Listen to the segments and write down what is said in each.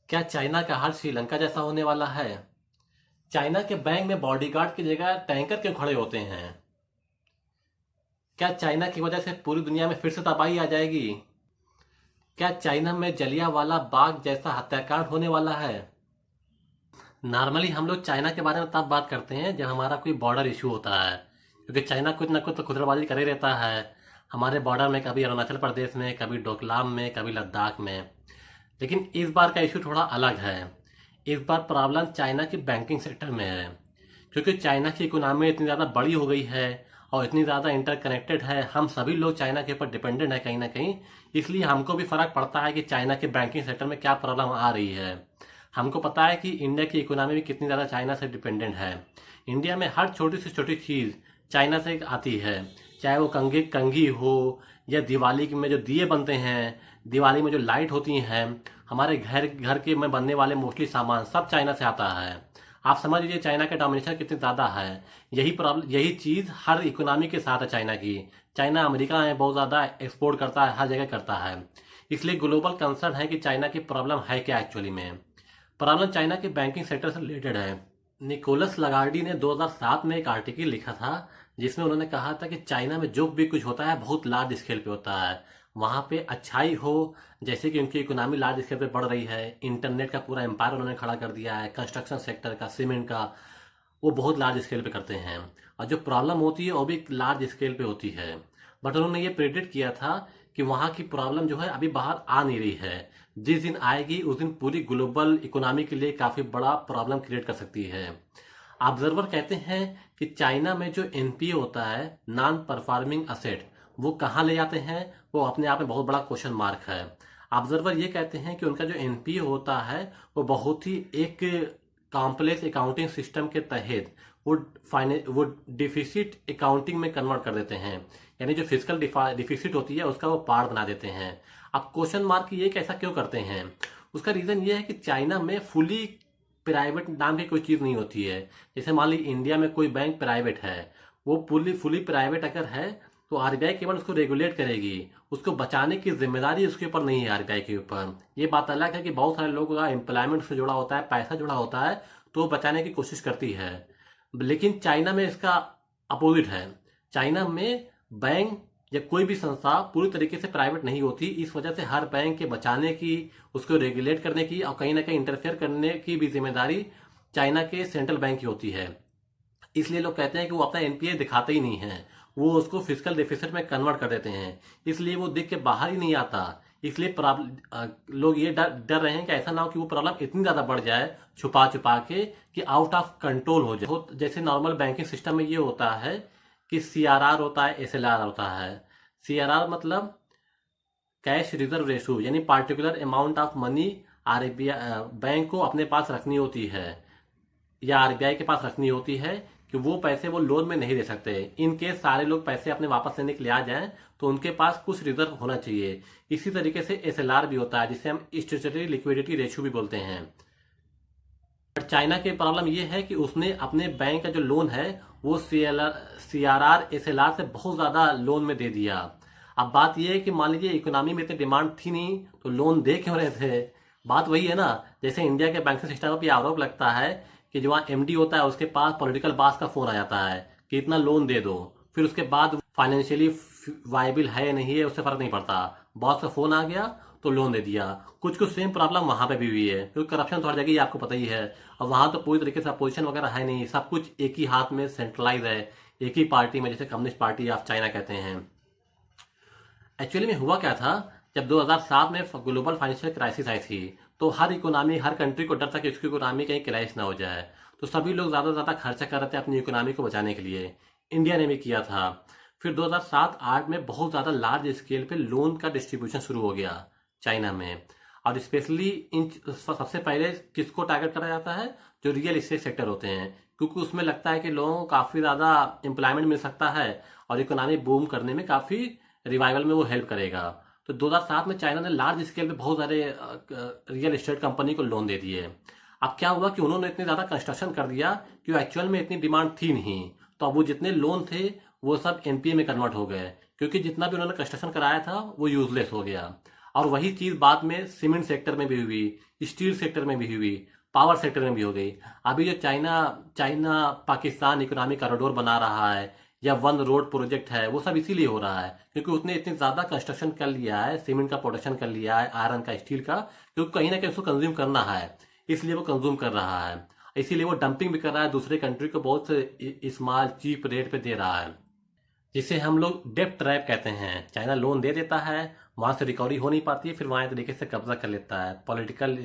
क्या चाइना का हाल श्रीलंका जैसा होने वाला है? चाइना के बैंक में बॉडीगार्ड की जगह टैंकर क्यों खड़े होते हैं? क्या चाइना की वजह से पूरी दुनिया में फिर से तबाही आ जाएगी? क्या चाइना में जलियांवाला बाग जैसा हत्याकांड होने वाला है? नॉर्मली हम लोग चाइना के बारे में तब बात करते हैं जब हमारा कोई बॉर्डर इशू होता है, क्योंकि चाइना कुछ ना कुछ तो खुदराबाजी करे रहता है हमारे बॉर्डर में, कभी अरुणाचल प्रदेश में, कभी डोकलाम में, कभी लद्दाख में। लेकिन इस बार का इशू थोड़ा अलग है। इस बार प्रॉब्लम चाइना की बैंकिंग सेक्टर में है, क्योंकि चाइना की इकोनॉमी इतनी ज़्यादा बड़ी हो गई है और इतनी ज़्यादा इंटरकनेक्टेड है। हम सभी लोग चाइना के ऊपर डिपेंडेंट है कहीं ना कहीं। इसलिए हमको भी फ़र्क पड़ता है कि चाइना के बैंकिंग सेक्टर में क्या प्रॉब्लम आ रही है। हमको पता है कि इंडिया की इकोनॉमी भी कितनी ज़्यादा चाइना से डिपेंडेंट है। इंडिया में हर छोटी से छोटी चीज़ चाइना से आती है, चाहे वो कंघी कंघी हो या दिवाली में जो दिए बनते हैं, दिवाली में जो लाइट होती हैं, हमारे घर घर के में बनने वाले मोस्टली सामान सब चाइना से आता है। आप समझ लीजिए चाइना का डोमिनेशन कितनी ज़्यादा है। यही प्रॉब्लम, यही चीज़ हर इकोनॉमी के साथ है चाइना की। चाइना अमेरिका में बहुत ज़्यादा एक्सपोर्ट करता है, हर जगह करता है। इसलिए ग्लोबल कंसर्न है कि चाइना की प्रॉब्लम है क्या एक्चुअली में। प्रॉब्लम चाइना के बैंकिंग सेक्टर से रिलेटेड है। निकोलस लगार्डी ने 2007 में एक आर्टिकल लिखा था जिसमें उन्होंने कहा था कि चाइना में जो भी कुछ होता है बहुत लार्ज स्केल पे होता है। वहाँ पे अच्छाई हो, जैसे कि उनकी इकोनॉमी लार्ज स्केल पे बढ़ रही है, इंटरनेट का पूरा एम्पायर उन्होंने खड़ा कर दिया है, कंस्ट्रक्शन सेक्टर का, सीमेंट का, वो बहुत लार्ज स्केल पे करते हैं। और जो प्रॉब्लम होती है वो भी लार्ज स्केल पे होती है। बट उन्होंने ये प्रेडिक्ट किया था कि वहाँ की प्रॉब्लम जो है अभी बाहर आ नहीं रही है। जिस दिन आएगी उस दिन पूरी ग्लोबल इकोनॉमी के लिए काफ़ी बड़ा प्रॉब्लम क्रिएट कर सकती है। ऑब्जर्वर कहते हैं कि चाइना में जो एनपीए होता है, नॉन परफॉर्मिंग असेट, वो कहाँ ले जाते हैं, वो अपने आप में बहुत बड़ा क्वेश्चन मार्क है। ऑब्जर्वर ये कहते हैं कि उनका जो एनपीए होता है वो बहुत ही एक कॉम्प्लेक्स अकाउंटिंग सिस्टम के तहत वो डिफिसिट अकाउंटिंग में कन्वर्ट कर देते हैं। यानी जो फिजिकल डिफिसिट होती है उसका वो पार्ट बना देते हैं। अब क्वेश्चन मार्क ये कि ऐसा क्यों करते हैं। उसका रीज़न ये है कि चाइना में फुली प्राइवेट नाम की कोई चीज़ नहीं होती है। जैसे मान ली इंडिया में कोई बैंक प्राइवेट है, वो फुली प्राइवेट अगर है तो आरबीआई केवल उसको रेगुलेट करेगी, उसको बचाने की जिम्मेदारी उसके ऊपर नहीं है आरबीआई के ऊपर। ये बात अलग है कि बहुत सारे लोगों का एम्प्लॉयमेंट से जुड़ा होता है, पैसा जुड़ा होता है, तो वो बचाने की कोशिश करती है। लेकिन चाइना में इसका अपोजिट है। चाइना में बैंक या कोई भी संस्था पूरी तरीके से प्राइवेट नहीं होती। इस वजह से हर बैंक के बचाने की, उसको रेगुलेट करने की और कहीं ना कहीं इंटरफेयर करने की भी जिम्मेदारी चाइना के सेंट्रल बैंक की होती है। इसलिए लोग कहते हैं कि वो अपना एनपीए दिखाते ही नहीं है, वो उसको फिजिकल डेफिसिट में कन्वर्ट कर देते हैं। इसलिए वो दिख के बाहर ही नहीं आता। इसलिए लोग ये डर डर रहे हैं कि ऐसा ना हो कि वो प्रॉब्लम इतनी ज़्यादा बढ़ जाए छुपा छुपा के कि आउट ऑफ कंट्रोल हो जाए। जैसे नॉर्मल बैंकिंग सिस्टम में ये होता है कि सीआरआर होता है, एसएलआर होता है। सीआरआर मतलब कैश रिजर्व रेशो, यानी particular amount of money RBI bank को अपने पास रखनी होती है या आरबीआई के पास रखनी होती है, कि वो पैसे वो लोन में नहीं दे सकते। इन केस सारे लोग पैसे अपने वापस लेने के लिए आ जाएं तो उनके पास कुछ रिजर्व होना चाहिए। इसी तरीके से एसएलआर भी होता है, जिसे हम स्टैट्यूटरी लिक्विडिटी रेशियो भी बोलते हैं। बट चाइना की प्रॉब्लम ये है कि उसने अपने बैंक का जो लोन है वो सीआरआर एसएलआर से बहुत ज़्यादा लोन में दे दिया। अब बात ये है कि मान लीजिए इकोनॉमी में इतनी डिमांड थी नहीं तो लोन दे क्यों रहे थे। बात वही है ना, जैसे इंडिया के बैंकिंग सिस्टम पर आरोप लगता है कि जो वहाँ एमडी होता है उसके पास पॉलिटिकल बास का फोन आ जाता है कि इतना लोन दे दो, फिर उसके बाद फाइनेंशियली वायबल है या नहीं है उससे फर्क नहीं पड़ता, बॉस का फोन आ गया तो लोन दे दिया। कुछ कुछ सेम प्रॉब्लम वहां पे भी हुई है, क्योंकि करप्शन तो हर जगह ही आपको पता ही है। और वहां तो पूरी तरीके से अपोजिशन वगैरह है नहीं, सब कुछ एक ही हाथ में सेंट्रलाइज है, एक ही पार्टी में, जैसे कम्युनिस्ट पार्टी ऑफ चाइना कहते हैं। एक्चुअली में हुआ क्या था, जब 2007 में ग्लोबल फाइनेंशियल क्राइसिस आई थी तो हर इकोनॉमी, हर कंट्री को डर था कि उसकी इकोनॉमी कहीं क्रैश ना हो जाए। तो सभी लोग ज़्यादा से ज़्यादा खर्चा कर रहे थे अपनी इकोनॉमी को बचाने के लिए। इंडिया ने भी किया था। फिर 2007-8 में बहुत ज़्यादा लार्ज स्केल पे लोन का डिस्ट्रीब्यूशन शुरू हो गया चाइना में। और स्पेशली इन सबसे पहले किसको टारगेट करा जाता है, जो रियल इस्टेट सेक्टर होते हैं, क्योंकि उसमें लगता है कि लोगों को काफ़ी ज़्यादा एम्प्लॉयमेंट मिल सकता है और इकोनॉमी बूम करने में काफ़ी रिवाइवल में वो हेल्प करेगा। तो 2007 में चाइना ने लार्ज स्केल पे बहुत सारे रियल एस्टेट कंपनी को लोन दे दिए। अब क्या हुआ कि उन्होंने इतनी ज़्यादा कंस्ट्रक्शन कर दिया कि एक्चुअल में इतनी डिमांड थी नहीं, तो अब वो जितने लोन थे वो सब एनपीए में कन्वर्ट हो गए, क्योंकि जितना भी उन्होंने कंस्ट्रक्शन कराया था वो यूजलेस हो गया। और वही चीज़ बाद में सीमेंट सेक्टर में भी हुई, स्टील सेक्टर में भी हुई, पावर सेक्टर में भी हो गई। अभी जो China China Pakistan economic corridor बना रहा है या वन रोड प्रोजेक्ट है, वो सब इसीलिए हो रहा है क्योंकि उसने इतनी ज़्यादा कंस्ट्रक्शन कर लिया है, सीमेंट का प्रोडक्शन कर लिया है, आयरन का, स्टील का, क्योंकि कहीं ना कहीं उसको कंज्यूम करना है, इसलिए वो कंज्यूम कर रहा है। इसीलिए वो डंपिंग भी कर रहा है, दूसरे कंट्री को बहुत स्मॉल चीप रेट पे दे रहा है, जिसे हम लोग डेब्ट ट्रैप कहते हैं। चाइना लोन दे देता है, वहाँ से रिकवरी हो नहीं पाती है, फिर वहाँ एक तरीके से कब्जा कर लेता है, पॉलिटिकल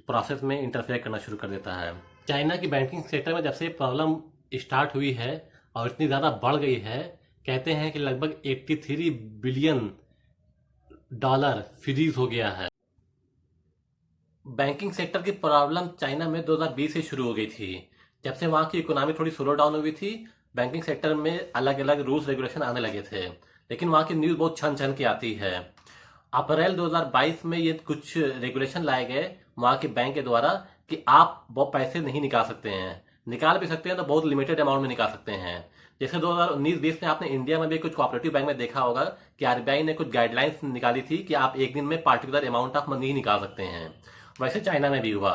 प्रोसेस में इंटरफेयर करना शुरू कर देता है। चाइना की बैंकिंग सेक्टर में जब से प्रॉब्लम स्टार्ट हुई है और इतनी ज़्यादा बढ़ गई है, कहते हैं कि लगभग 83 बिलियन डॉलर फ्रीज हो गया है। बैंकिंग सेक्टर की प्रॉब्लम चाइना में 2020 से शुरू हो गई थी, जब से वहाँ की इकोनॉमी थोड़ी स्लो डाउन हुई थी। बैंकिंग सेक्टर में अलग अलग रूल्स रेगुलेशन आने लगे थे, लेकिन वहाँ की न्यूज़ बहुत छन छन की आती है। अप्रैल 2022 में ये कुछ रेगुलेशन लाए गए वहाँ के बैंक के द्वारा कि आप बहुत पैसे नहीं निकाल सकते हैं, निकाल भी सकते हैं तो बहुत लिमिटेड अमाउंट में निकाल सकते हैं। जैसे 2019-20 में आपने इंडिया में भी कुछ कोऑपरेटिव बैंक में देखा होगा कि आरबीआई ने कुछ गाइडलाइंस निकाली थी कि आप एक दिन में पार्टिकुलर अमाउंट ऑफ मनी ही निकाल सकते हैं। वैसे चाइना में भी हुआ,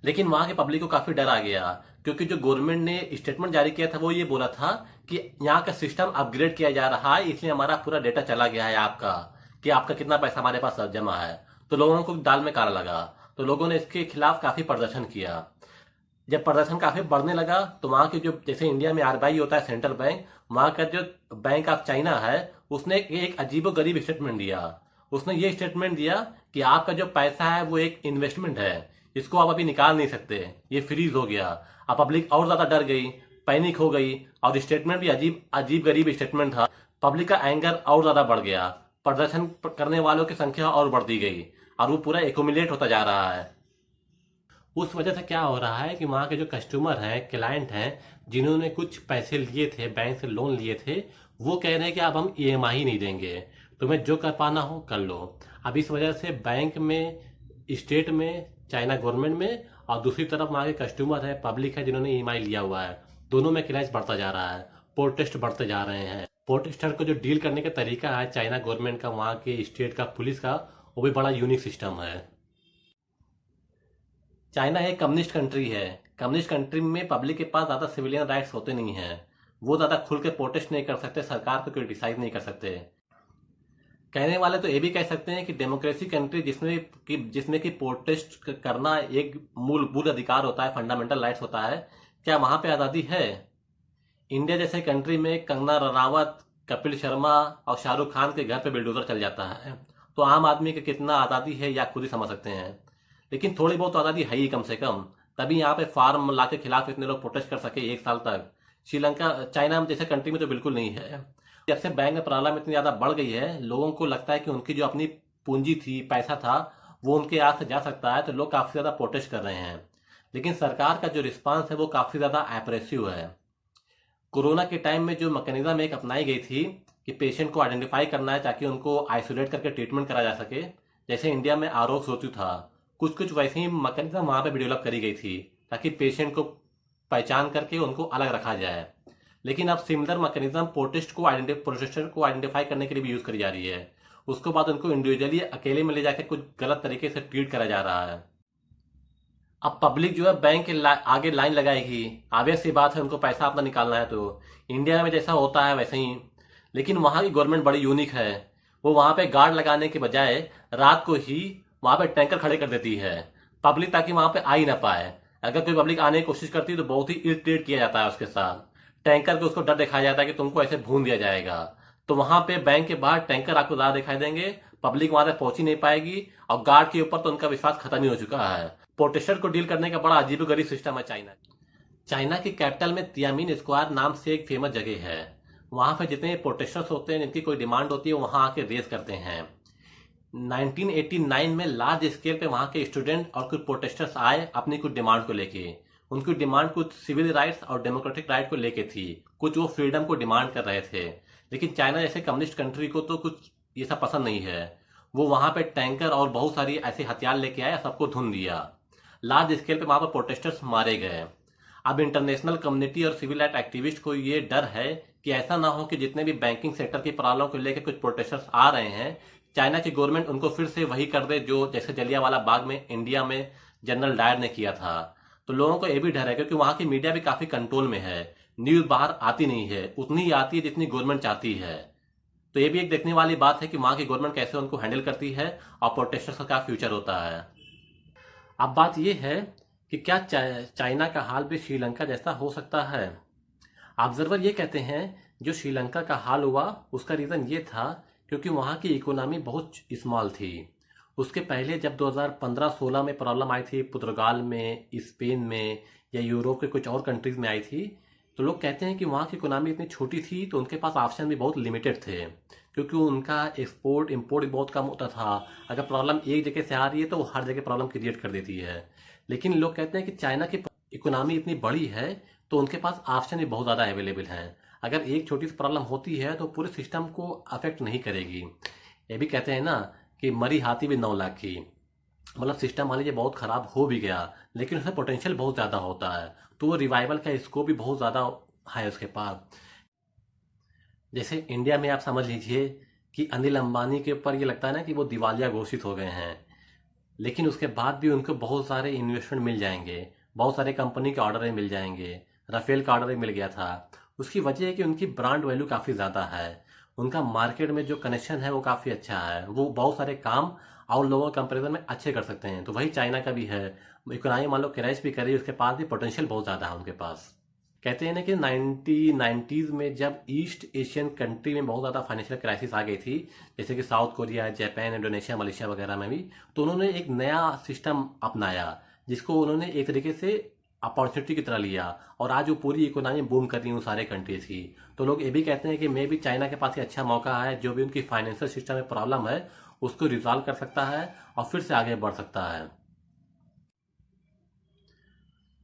लेकिन वहां के पब्लिक को काफी डर आ गया क्योंकि जो गवर्नमेंट ने स्टेटमेंट जारी किया था वो ये बोला था कि यहाँ का सिस्टम अपग्रेड किया जा रहा है, इसलिए हमारा पूरा डेटा चला गया है आपका, कि आपका कितना पैसा हमारे पास जमा है। तो लोगों को दाल में काला लगा, तो लोगों ने इसके खिलाफ काफी प्रदर्शन किया। जब प्रदर्शन काफी बढ़ने लगा तो वहाँ के जो, जैसे इंडिया में आरबीआई होता है सेंट्रल बैंक, वहाँ का जो बैंक ऑफ चाइना है उसने एक अजीबोगरीब स्टेटमेंट दिया। उसने ये स्टेटमेंट दिया कि आपका जो पैसा है वो एक इन्वेस्टमेंट है, इसको आप अभी निकाल नहीं सकते, ये फ्रीज हो गया। अब पब्लिक और ज्यादा डर गई, पैनिक हो गई, और स्टेटमेंट भी अजीब अजीब गरीब स्टेटमेंट था। पब्लिक का एंगर और ज्यादा बढ़ गया, प्रदर्शन करने वालों की संख्या और बढ़ती गई और वो पूरा एकोमुलेट होता जा रहा है। उस वजह से क्या हो रहा है कि वहाँ के जो कस्टमर हैं, क्लाइंट हैं, जिन्होंने कुछ पैसे लिए थे, बैंक से लोन लिए थे, वो कह रहे हैं कि अब हम ईएमआई नहीं देंगे, तुम्हें जो कर पाना हो कर लो। अब इस वजह से बैंक में, स्टेट में, चाइना गवर्नमेंट में, और दूसरी तरफ वहाँ के कस्टमर है, पब्लिक है जिन्होंने ईएमआई लिया हुआ है, दोनों में क्लैश बढ़ता जा रहा है, प्रोटेस्ट बढ़ते जा रहे हैं। प्रोटेस्टर को जो डील करने का तरीका है चाइना गवर्नमेंट का, वहाँ के स्टेट का, पुलिस का, वो भी बड़ा यूनिक सिस्टम है। चाइना एक कम्युनिस्ट कंट्री है। कम्युनिस्ट कंट्री में पब्लिक के पास ज़्यादा सिविलियन राइट्स होते नहीं हैं, वो ज़्यादा खुल के प्रोटेस्ट नहीं कर सकते, सरकार को क्रिटिसाइज नहीं कर सकते। कहने वाले तो ये भी कह सकते हैं कि डेमोक्रेसी कंट्री जिसमें कि प्रोटेस्ट करना एक मूलभूत अधिकार होता है, फंडामेंटल राइट्स होता है, क्या वहाँ पे आज़ादी है? इंडिया जैसे कंट्री में कंगना रनावत, कपिल शर्मा और शाहरुख खान के घर पे बिल्डोजर चल जाता है, तो आम आदमी की कितना आज़ादी है या खुद ही समझ सकते हैं। लेकिन थोड़ी बहुत आज़ादी है ही कम से कम, तभी यहाँ पे फार्म ला के खिलाफ इतने लोग प्रोटेस्ट कर सके एक साल तक। श्रीलंका, चाइना जैसे कंट्री में तो बिल्कुल नहीं है। जब से बैंक में प्रॉब्लम इतनी ज़्यादा बढ़ गई है, लोगों को लगता है कि उनकी जो अपनी पूंजी थी, पैसा था, वो उनके हाथ से जा सकता है, तो लोग काफ़ी ज़्यादा प्रोटेस्ट कर रहे हैं। लेकिन सरकार का जो रिस्पांस है वो काफ़ी ज़्यादा एप्रेसिव है। कोरोना के टाइम में जो मैकेनिज्म एक अपनाई गई थी कि पेशेंट को आइडेंटिफाई करना है ताकि उनको आइसोलेट करके ट्रीटमेंट करा जा सके, जैसे इंडिया में आरोग्य सेतु था, कुछ कुछ वैसे ही मैकेनिज्म वहाँ पे भी डेवलप करी गई थी ताकि पेशेंट को पहचान करके उनको अलग रखा जाए। लेकिन अब सिमिलर मैकेनिज्म प्रोटेस्टर को आइडेंटिफाई करने के लिए भी यूज़ करी जा रही है। उसके बाद उनको इंडिविजुअली अकेले में ले जाकर कुछ गलत तरीके से ट्रीट करा जा रहा है। अब पब्लिक जो है बैंक के आगे लाइन लगाएगी, obvious सी बात है, उनको पैसा अपना निकालना है, तो इंडिया में जैसा होता है वैसे ही। लेकिन वहाँ की गवर्नमेंट बड़ी यूनिक है, वो वहाँ पे गार्ड लगाने के बजाय रात को ही वहाँ पे टैंकर खड़े कर देती है पब्लिक, ताकि वहाँ पे आ ही ना पाए। अगर कोई पब्लिक आने की कोशिश करती है तो बहुत ही इरिटेट किया जाता है उसके साथ, टैंकर को उसको डर दिखाया जाता है कि तुमको ऐसे भून दिया जाएगा। तो वहां पे बैंक के बाहर टैंकर आपको ज्यादा दिखाई देंगे, पब्लिक वहां तक पहुंच ही नहीं पाएगी, और गार्ड के ऊपर तो उनका विश्वास खत्म ही हो चुका है। प्रोटेस्टर को डील करने का बड़ा अजीबोगरीब सिस्टम है चाइना। चाइना की कैपिटल में तियामिन स्क्वायर नाम से एक फेमस जगह है, वहां पे जितने प्रोटेस्टर्स होते हैं, जिनकी कोई डिमांड होती है, वहां आके रेस करते हैं। 1989 में लार्ज स्केल पे वहां के स्टूडेंट और कुछ प्रोटेस्टर्स आए अपनी कुछ डिमांड को लेके। उनकी डिमांड कुछ सिविल राइट्स और डेमोक्रेटिक राइट को लेके थी, कुछ वो फ्रीडम को डिमांड कर रहे थे। लेकिन चाइना जैसे कम्युनिस्ट कंट्री को तो कुछ ये सब पसंद नहीं है। वो वहां पे टैंकर और बहुत सारी ऐसे हथियार लेके आए, सबको धुन दिया। लार्ज स्केल पे वहां पर प्रोटेस्टर्स मारे गए। अब इंटरनेशनल कम्युनिटी और सिविल राइट एक्टिविस्ट को ये डर है कि ऐसा ना हो कि जितने भी बैंकिंग सेक्टर की प्रॉब्लम को लेकर कुछ प्रोटेस्टर्स आ रहे हैं, चाइना की गवर्नमेंट उनको फिर से वही कर दे जो जैसे जलियांवाला बाग में इंडिया में जनरल डायर ने किया था। तो लोगों को ये भी डर है क्योंकि वहां की मीडिया भी काफी कंट्रोल में है, न्यूज बाहर आती नहीं है, उतनी ही आती है जितनी गवर्नमेंट चाहती है। तो ये भी एक देखने वाली बात है कि वहां की गवर्नमेंट कैसे उनको हैंडल करती है और प्रोटेस्टर्स का क्या फ्यूचर होता है। अब बात यह है कि क्या चाइना का हाल भी श्रीलंका जैसा हो सकता है। ऑब्जर्वर ये कहते हैं जो श्रीलंका का हाल हुआ उसका रीज़न ये था क्योंकि वहाँ की इकोनॉमी बहुत स्मॉल थी। उसके पहले जब 2015-16 में प्रॉब्लम आई थी पुर्तगाल में, स्पेन में या यूरोप के कुछ और कंट्रीज में आई थी, तो लोग कहते हैं कि वहाँ की इकोनॉमी इतनी छोटी थी तो उनके पास ऑप्शन भी बहुत लिमिटेड थे क्योंकि उनका एक्सपोर्ट इंपोर्ट भी बहुत कम होता था। अगर प्रॉब्लम एक जगह से आ रही है तो वो हर जगह प्रॉब्लम क्रिएट कर देती है। लेकिन लोग कहते हैं कि चाइना की इकोनॉमी इतनी बड़ी है तो उनके पास ऑप्शन भी बहुत ज़्यादा अवेलेबल हैं। अगर एक छोटी सी प्रॉब्लम होती है तो पूरे सिस्टम को अफेक्ट नहीं करेगी। ये भी कहते हैं ना कि मरी हाथी भी 9 लाख की। मतलब सिस्टम मान लीजिए बहुत ख़राब हो भी गया लेकिन उसमें पोटेंशियल बहुत ज़्यादा होता है, तो वो रिवाइवल का स्कोप भी बहुत ज़्यादा है उसके पास। जैसे इंडिया में आप समझ लीजिए कि अनिल अंबानी के ऊपर ये लगता है ना कि वो दिवालिया घोषित हो गए हैं, लेकिन उसके बाद भी उनको बहुत सारे इन्वेस्टमेंट मिल जाएंगे, बहुत सारे कंपनी के ऑर्डर मिल जाएंगे। राफेल का ऑर्डर मिल गया था। उसकी वजह है कि उनकी ब्रांड वैल्यू काफ़ी ज़्यादा है, उनका मार्केट में जो कनेक्शन है वो काफ़ी अच्छा है, वो बहुत सारे काम और लोगों के कंपेरिजन में अच्छे कर सकते हैं। तो वही चाइना का भी है, इकोनॉमी मान लो क्रैश भी करी, उसके पास भी पोटेंशियल बहुत ज़्यादा है उनके पास। कहते हैं ना कि 1990s में जब ईस्ट एशियन कंट्री में बहुत ज़्यादा फाइनेंशियल क्राइसिस आ गई थी, जैसे कि south Korea, Japan, Indonesia, Malaysia वगैरह में भी, तो उन्होंने एक नया सिस्टम अपनाया जिसको उन्होंने एक तरीके से अपॉर्चुनिटी की तरह लिया और आज वो पूरी इकोनॉमी बूम कर रही है उन सारे कंट्रीज की। तो लोग ये भी कहते हैं कि मे भी चाइना के पास ये अच्छा मौका है, जो भी उनकी फाइनेंशियल सिस्टम में प्रॉब्लम है उसको रिजॉल्व कर सकता है और फिर से आगे बढ़ सकता है।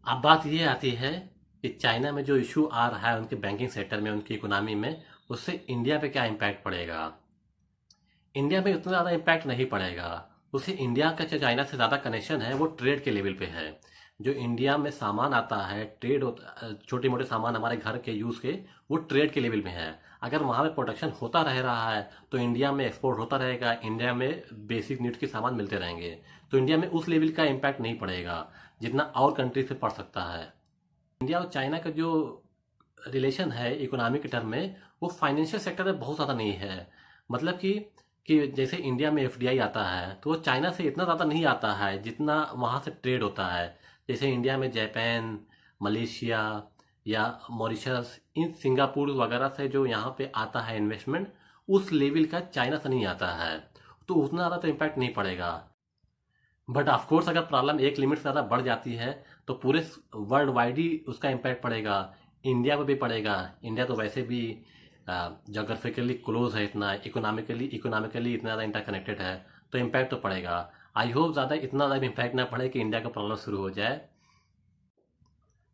अब बात ये आती है कि चाइना में जो इशू आ रहा है उनके बैंकिंग सेक्टर में, उनकी इकोनॉमी में, उससे इंडिया पे क्या इम्पैक्ट पड़ेगा। इंडिया में उतना ज़्यादा इम्पैक्ट नहीं पड़ेगा। उसे इंडिया का जो चाइना से ज़्यादा कनेक्शन है वो ट्रेड के लेवल पे है। जो इंडिया में सामान आता है, ट्रेड होता, छोटे मोटे सामान हमारे घर के यूज़ के, वो ट्रेड के लेवल में है। अगर वहाँ पे प्रोडक्शन होता रह रहा है तो इंडिया में एक्सपोर्ट होता रहेगा, इंडिया में बेसिक नीड के सामान मिलते रहेंगे। तो इंडिया में उस लेवल का इम्पैक्ट नहीं पड़ेगा जितना और कंट्रीज पे पड़ सकता है। इंडिया और चाइना का जो रिलेशन है इकोनॉमिक टर्म में, वो फाइनेंशियल सेक्टर में बहुत ज़्यादा नहीं है। मतलब कि जैसे इंडिया में एफडीआई आता है तो वो चाइना से इतना ज़्यादा नहीं आता है जितना वहाँ से ट्रेड होता है। जैसे इंडिया में जापान, मलेशिया या मॉरिशस, इन सिंगापुर वगैरह से जो यहाँ पे आता है इन्वेस्टमेंट, उस लेवल का चाइना से नहीं आता है। तो उतना ज़्यादा तो इम्पैक्ट नहीं पड़ेगा। बट ऑफकोर्स अगर प्रॉब्लम एक लिमिट से ज़्यादा बढ़ जाती है तो पूरे वर्ल्ड वाइड ही उसका इम्पैक्ट पड़ेगा। इंडिया पे भी पड़ेगा। इंडिया तो वैसे भी जोग्राफिकली क्लोज है, इतना इकोनॉमिकली इतना ज़्यादा इंटरकनेक्टेड है, तो इम्पैक्ट तो पड़ेगा। आई होप ज़्यादा इतना ज़्यादा इम्पैक्ट ना पड़े कि इंडिया का प्रॉब्लम शुरू हो जाए।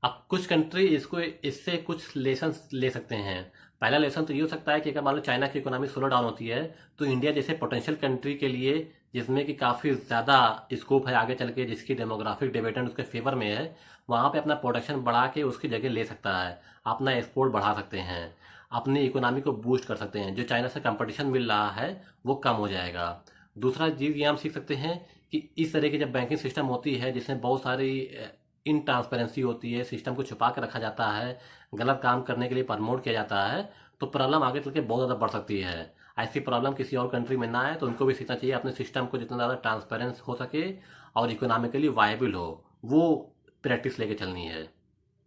अब कुछ कंट्री इससे कुछ लेसन ले सकते हैं। पहला लेसन तो ये हो सकता है कि अगर मान लो चाइना की इकोनॉमी स्लो डाउन होती है तो इंडिया जैसे पोटेंशियल कंट्री के लिए, जिसमें कि काफ़ी ज़्यादा स्कोप है आगे चल के, जिसकी डेमोग्राफिक डिविडेंड उसके फेवर में है, वहाँ पे अपना प्रोडक्शन बढ़ा के उसकी जगह ले सकता है, अपना एक्सपोर्ट बढ़ा सकते हैं, अपनी इकोनॉमी को बूस्ट कर सकते हैं। जो चाइना से कंपटीशन मिल रहा है वो कम हो जाएगा। दूसरा चीज़ ये हम सीख सकते हैं कि इस तरह की जब बैंकिंग सिस्टम होती है जिसमें बहुत सारी इन ट्रांसपेरेंसी होती है, सिस्टम को छुपा के रखा जाता है, गलत काम करने के लिए प्रमोट किया जाता है, तो प्रॉब्लम आगे चल के बहुत ज़्यादा बढ़ सकती है। ऐसी प्रॉब्लम किसी और कंट्री में ना आए तो उनको भी सीखना चाहिए अपने सिस्टम को जितना ज़्यादा ट्रांसपेरेंस हो सके और इकोनॉमिकली वायबल हो, वो प्रैक्टिस लेके चलनी है।